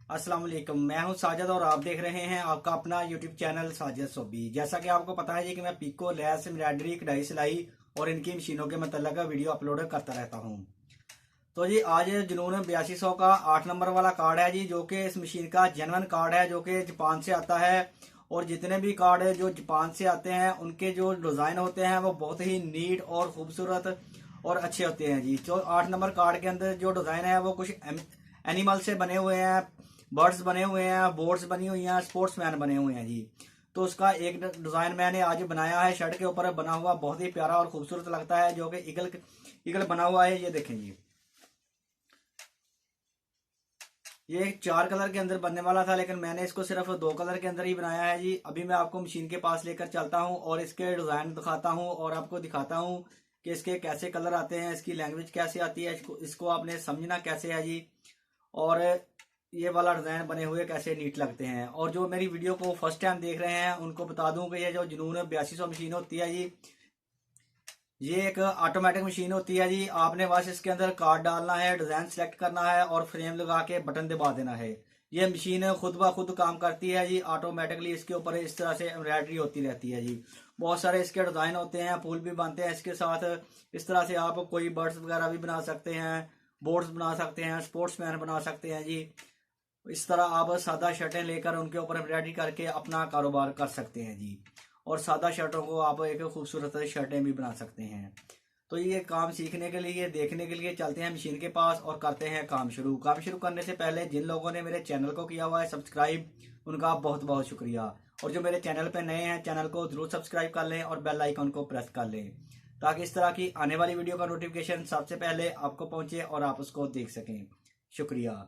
अस्सलाम वालेकुम। मैं हूं साजिद और आप देख रहे हैं आपका अपना यूट्यूब चैनल साजिद सोबी। जैसा कि आपको पता है जी कि मैं पिको, लैस, एम्ब्रॉयडरी, कढ़ाई, सिलाई और इनकी मशीनों के मतलब वीडियो अपलोड करता रहता हूं। तो जी आज जुनून 8200 का 8 नंबर वाला कार्ड है जी, जो कि इस मशीन का जेन्युइन कार्ड है, जो कि जापान से आता है। और जितने भी कार्ड है जो जापान से आते हैं उनके जो डिजाइन होते हैं वो बहुत ही नीट और खूबसूरत और अच्छे होते हैं जी। जो 8 नंबर कार्ड के अंदर जो डिजाइन है वो कुछ एनिमल से बने हुए हैं, बर्ड्स बने हुए हैं, बोट्स बनी हुई हैं, स्पोर्ट्समैन बने हुए हैं जी। तो उसका एक डिजाइन मैंने आज बनाया है, शर्ट के ऊपर बना हुआ, बहुत ही प्यारा और खूबसूरत लगता है, जो कि ईगल बना हुआ है। ये देखें जी, ये 4 कलर के अंदर बनने वाला था, लेकिन मैंने इसको सिर्फ 2 कलर के अंदर ही बनाया है जी। अभी मैं आपको मशीन के पास लेकर चलता हूँ और इसके डिजाइन दिखाता हूँ और आपको दिखाता हूँ कि इसके कैसे कलर आते हैं, इसकी लैंग्वेज कैसे आती है, इसको आपने समझना कैसे है जी। और ये वाला डिजाइन बने हुए कैसे नीट लगते हैं। और जो मेरी वीडियो को फर्स्ट टाइम देख रहे हैं उनको बता दूं कि ये जो जुनून 8200 मशीन होती है जी, ये एक ऑटोमेटिक मशीन होती है जी। आपने बस इसके अंदर कार्ड डालना है, डिजाइन सेलेक्ट करना है और फ्रेम लगा के बटन दबा देना है। ये मशीन खुद ब खुद काम करती है जी ऑटोमेटिकली। इसके ऊपर इस तरह से एम्ब्रॉयडरी होती रहती है जी। बहुत सारे इसके डिजाइन होते हैं, फूल भी बनते हैं इसके साथ। इस तरह से आप कोई बर्ड्स वगैरह भी बना सकते हैं, बोर्ड्स बना सकते हैं, स्पोर्ट्समैन बना सकते हैं जी। इस तरह आप सादा शर्टें लेकर उनके ऊपर एम्ब्रॉयडरी करके अपना कारोबार कर सकते हैं जी। और सादा शर्टों को आप एक खूबसूरत शर्टें भी बना सकते हैं। तो ये काम सीखने के लिए, देखने के लिए चलते हैं मशीन के पास और करते हैं काम शुरू। काम शुरू करने से पहले जिन लोगों ने मेरे चैनल को किया हुआ है सब्सक्राइब, उनका बहुत बहुत शुक्रिया। और जो मेरे चैनल पर नए हैं, चैनल को जरूर सब्सक्राइब कर लें और बेल आइकन को प्रेस कर लें, ताकि इस तरह की आने वाली वीडियो का नोटिफिकेशन सबसे पहले आपको पहुंचे और आप उसको देख सकें। शुक्रिया।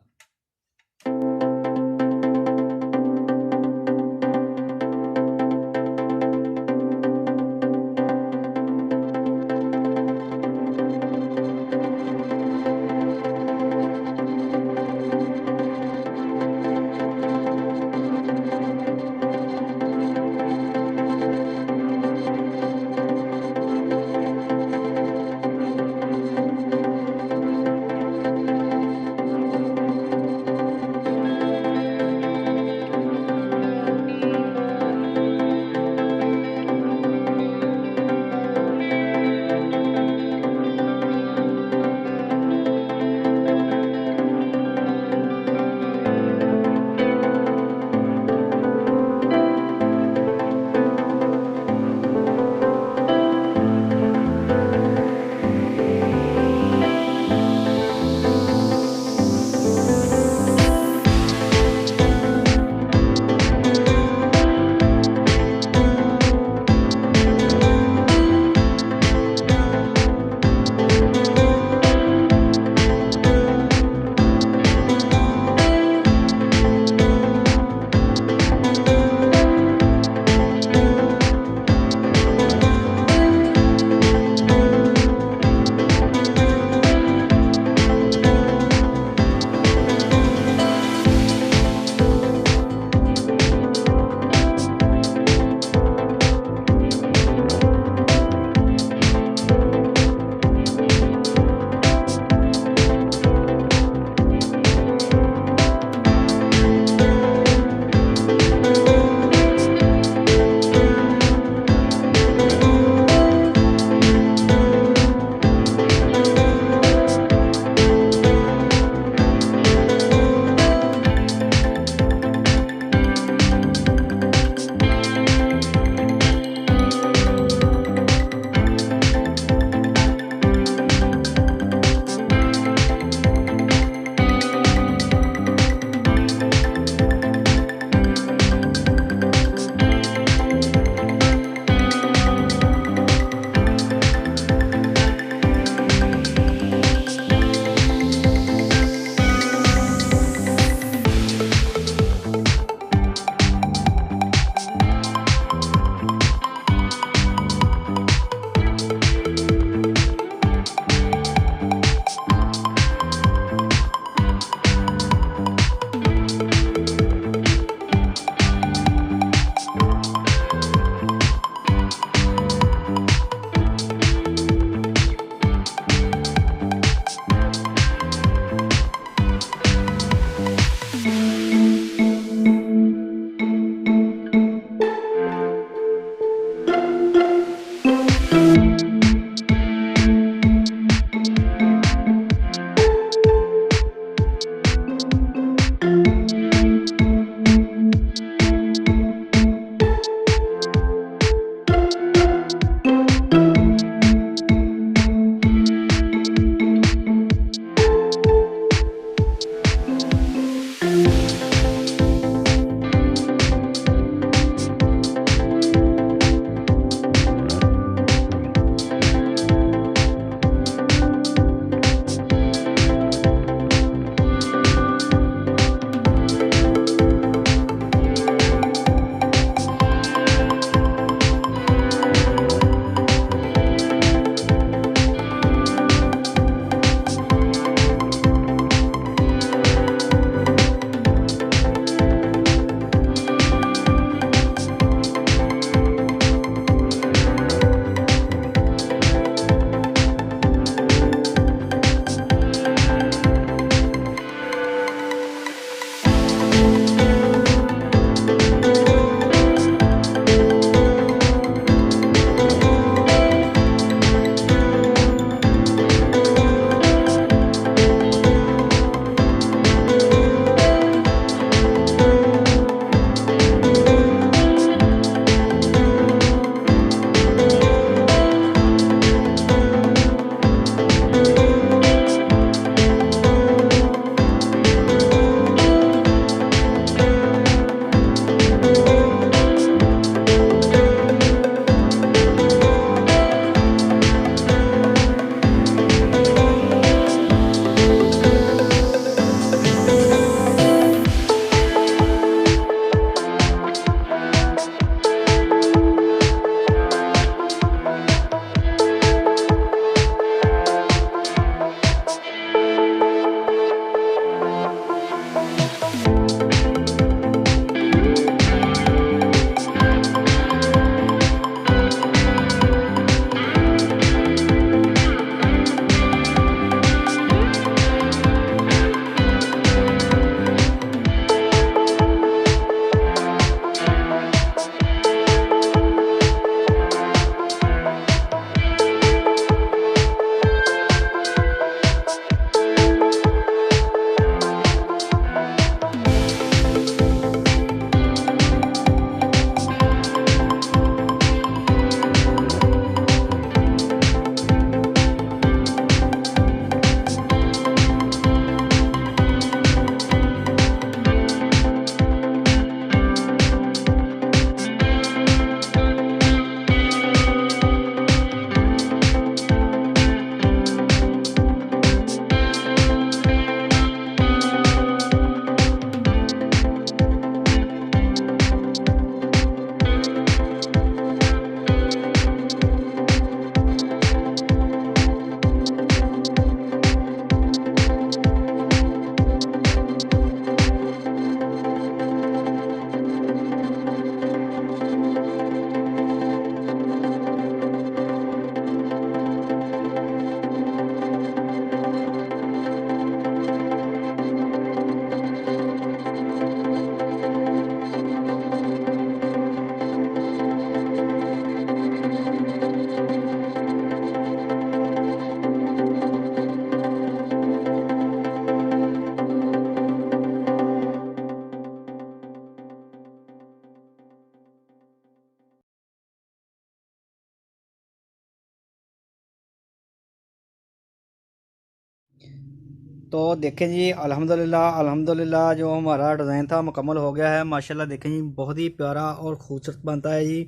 तो देखें जी, अल्हम्दुलिल्लाह जो हमारा डिज़ाइन था मुकम्मल हो गया है माशाल्लाह। देखें जी, बहुत ही प्यारा और ख़ूबसूरत बनता है जी।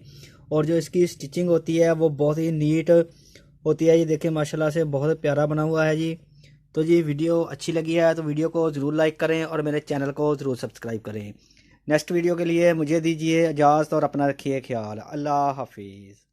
और जो इसकी स्टिचिंग होती है वो बहुत ही नीट होती है जी। देखें माशाल्लाह से बहुत प्यारा बना हुआ है जी। तो जी वीडियो अच्छी लगी है तो वीडियो को ज़रूर लाइक करें और मेरे चैनल को ज़रूर सब्सक्राइब करें। नेक्स्ट वीडियो के लिए मुझे दीजिए इजाज़त और अपना रखिए ख्याल। अल्लाह हाफिज़।